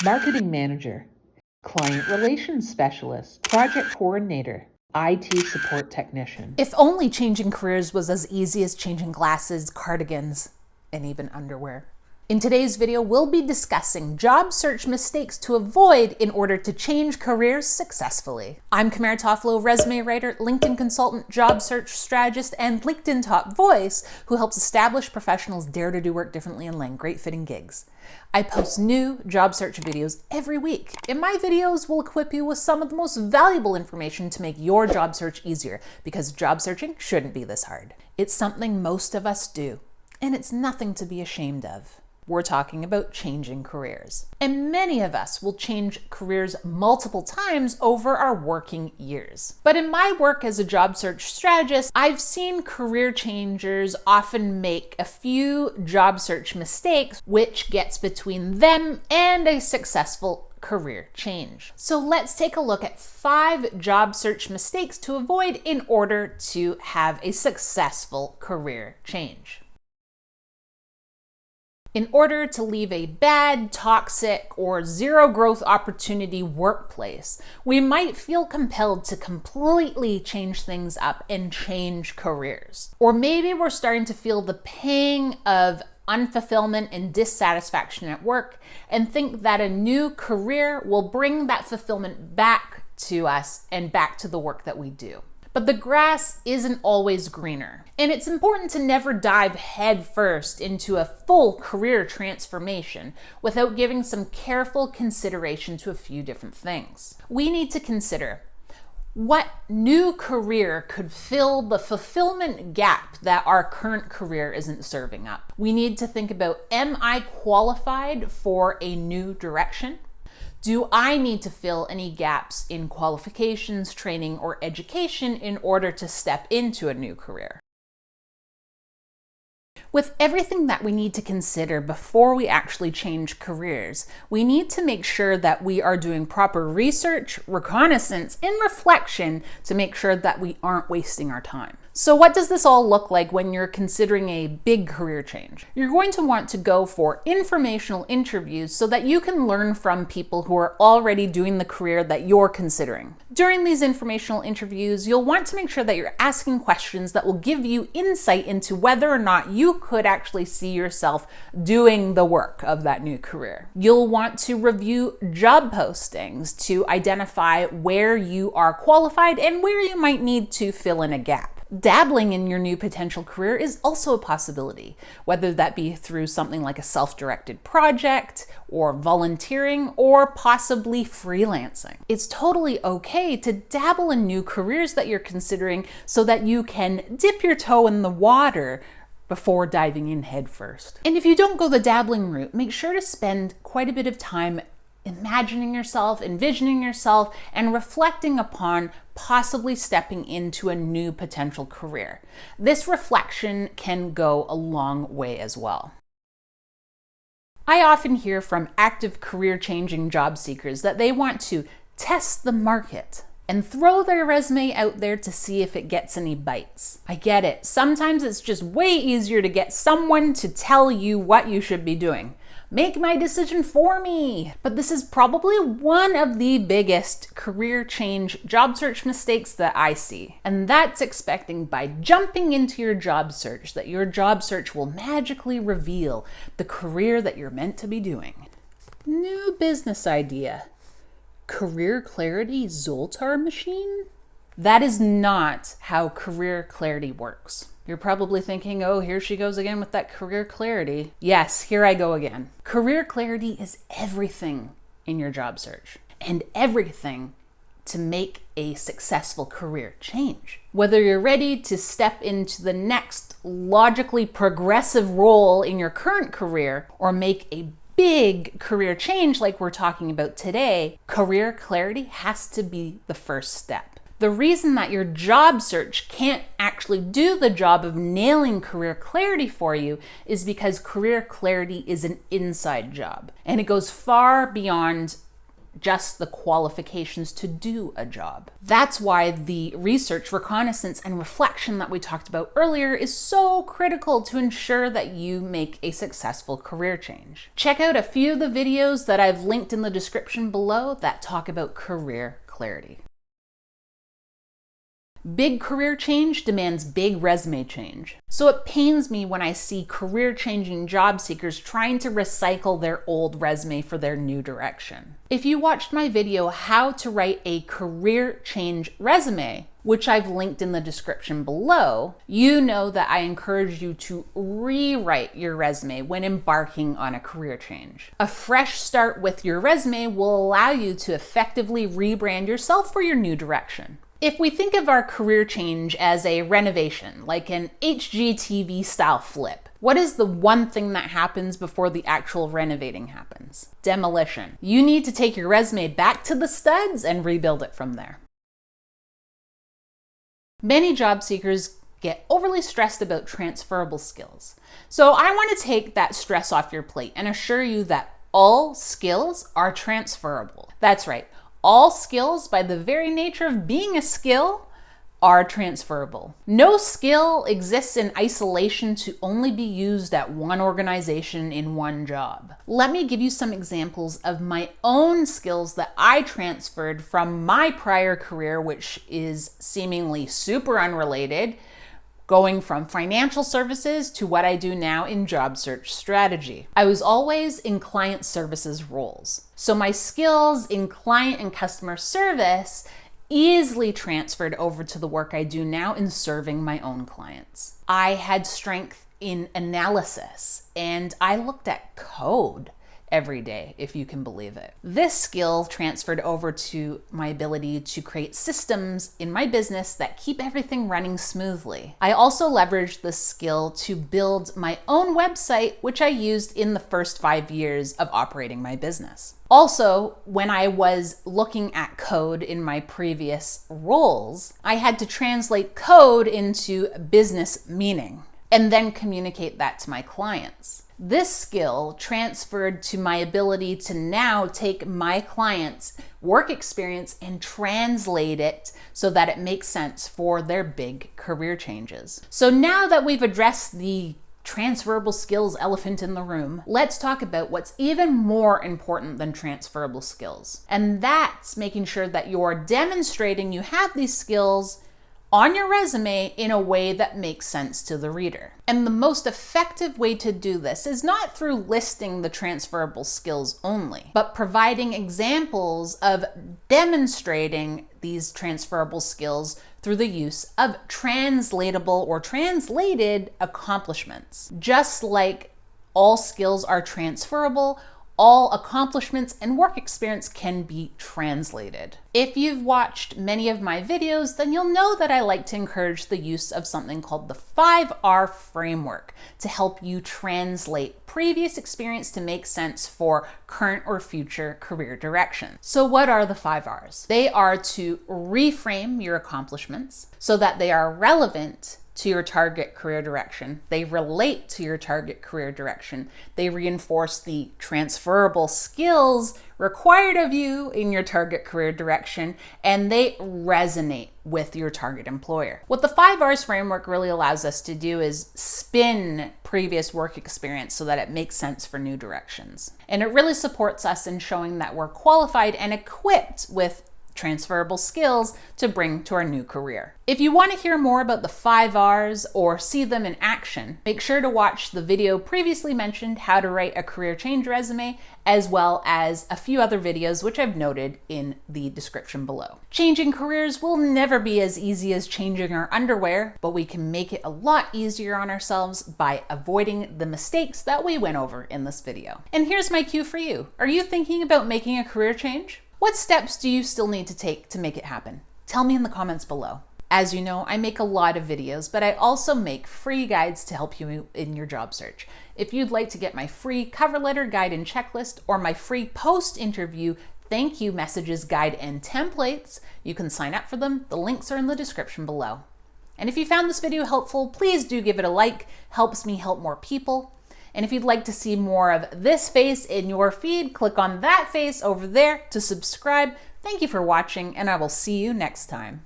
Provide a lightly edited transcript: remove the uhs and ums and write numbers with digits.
marketing manager, client relations specialist, project coordinator, IT support technician. If only changing careers was as easy as changing glasses, cardigans, and even underwear. In today's video, we'll be discussing job search mistakes to avoid in order to change careers successfully. I'm Kamara Toffolo, resume writer, LinkedIn consultant, job search strategist, and LinkedIn top voice who helps established professionals dare to do work differently and land great fitting gigs. I post new job search videos every week, and my videos will equip you with some of the most valuable information to make your job search easier, because job searching shouldn't be this hard. It's something most of us do, and it's nothing to be ashamed of. We're talking about changing careers. And many of us will change careers multiple times over our working years. But in my work as a job search strategist, I've seen career changers often make a few job search mistakes, which gets between them and a successful career change. So let's take a look at 5 job search mistakes to avoid in order to have a successful career change. In order to leave a bad, toxic, or zero growth opportunity workplace, we might feel compelled to completely change things up and change careers. Or maybe we're starting to feel the pang of unfulfillment and dissatisfaction at work and think that a new career will bring that fulfillment back to us and back to the work that we do. But the grass isn't always greener. And it's important to never dive headfirst into a full career transformation without giving some careful consideration to a few different things. We need to consider what new career could fill the fulfillment gap that our current career isn't serving up. We need to think about, am I qualified for a new direction? Do I need to fill any gaps in qualifications, training, or education in order to step into a new career? With everything that we need to consider before we actually change careers, we need to make sure that we are doing proper research, reconnaissance, and reflection to make sure that we aren't wasting our time. So what does this all look like when you're considering a big career change? You're going to want to go for informational interviews so that you can learn from people who are already doing the career that you're considering. During these informational interviews, you'll want to make sure that you're asking questions that will give you insight into whether or not you could actually see yourself doing the work of that new career. You'll want to review job postings to identify where you are qualified and where you might need to fill in a gap. Dabbling in your new potential career is also a possibility, whether that be through something like a self-directed project or volunteering or possibly freelancing. It's totally okay to dabble in new careers that you're considering so that you can dip your toe in the water before diving in head first. And if you don't go the dabbling route, make sure to spend quite a bit of time imagining yourself, envisioning yourself, and reflecting upon possibly stepping into a new potential career. This reflection can go a long way as well. I often hear from active career-changing job seekers that they want to test the market and throw their resume out there to see if it gets any bites. I get it. Sometimes it's just way easier to get someone to tell you what you should be doing. Make my decision for me. But this is probably one of the biggest career change job search mistakes that I see. And that's expecting by jumping into your job search that your job search will magically reveal the career that you're meant to be doing. New business idea. Career clarity Zoltar machine? That is not how career clarity works. You're probably thinking, oh, here she goes again with that career clarity. Yes, here I go again. Career clarity is everything in your job search and everything to make a successful career change. Whether you're ready to step into the next logically progressive role in your current career or make a big career change like we're talking about today, career clarity has to be the first step. The reason that your job search can't actually do the job of nailing career clarity for you is because career clarity is an inside job, and it goes far beyond just the qualifications to do a job. That's why the research, reconnaissance, and reflection that we talked about earlier is so critical to ensure that you make a successful career change. Check out a few of the videos that I've linked in the description below that talk about career clarity. Big career change demands big resume change. So it pains me when I see career-changing job seekers trying to recycle their old resume for their new direction. If you watched my video, How to Write a Career Change Resume, which I've linked in the description below, you know that I encourage you to rewrite your resume when embarking on a career change. A fresh start with your resume will allow you to effectively rebrand yourself for your new direction. If we think of our career change as a renovation, like an HGTV style flip, what is the one thing that happens before the actual renovating happens? Demolition. You need to take your resume back to the studs and rebuild it from there. Many job seekers get overly stressed about transferable skills. So I want to take that stress off your plate and assure you that all skills are transferable. That's right. All skills, by the very nature of being a skill, are transferable. No skill exists in isolation to only be used at one organization in one job. Let me give you some examples of my own skills that I transferred from my prior career, which is seemingly super unrelated, going from financial services to what I do now in job search strategy. I was always in client services roles. So my skills in client and customer service easily transferred over to the work I do now in serving my own clients. I had strength in analysis and I looked at code every day, if you can believe it. This skill transferred over to my ability to create systems in my business that keep everything running smoothly. I also leveraged this skill to build my own website, which I used in the first 5 years of operating my business. Also, when I was looking at code in my previous roles, I had to translate code into business meaning and then communicate that to my clients. This skill transferred to my ability to now take my clients' work experience and translate it so that it makes sense for their big career changes. So now that we've addressed the transferable skills elephant in the room, let's talk about what's even more important than transferable skills. And that's making sure that you're demonstrating you have these skills on your resume in a way that makes sense to the reader. And the most effective way to do this is not through listing the transferable skills only, but providing examples of demonstrating these transferable skills through the use of translatable or translated accomplishments. Just like all skills are transferable, all accomplishments and work experience can be translated. If you've watched many of my videos, then you'll know that I like to encourage the use of something called the 5R framework to help you translate previous experience to make sense for current or future career direction. So what are the 5Rs? They are to reframe your accomplishments so that they are relevant to your target career direction. They relate to your target career direction. They reinforce the transferable skills required of you in your target career direction, and they resonate with your target employer. What the 5Rs framework really allows us to do is spin previous work experience so that it makes sense for new directions. And it really supports us in showing that we're qualified and equipped with transferable skills to bring to our new career. If you want to hear more about the 5Rs or see them in action, make sure to watch the video previously mentioned, How to Write a Career Change Resume, as well as a few other videos which I've noted in the description below. Changing careers will never be as easy as changing our underwear, but we can make it a lot easier on ourselves by avoiding the mistakes that we went over in this video. And here's my cue for you. Are you thinking about making a career change? What steps do you still need to take to make it happen? Tell me in the comments below. As you know, I make a lot of videos, but I also make free guides to help you in your job search. If you'd like to get my free cover letter guide and checklist or my free post-interview thank you messages guide and templates, you can sign up for them. The links are in the description below. And if you found this video helpful, please do give it a like. Helps me help more people. And if you'd like to see more of this face in your feed, click on that face over there to subscribe. Thank you for watching, and I will see you next time.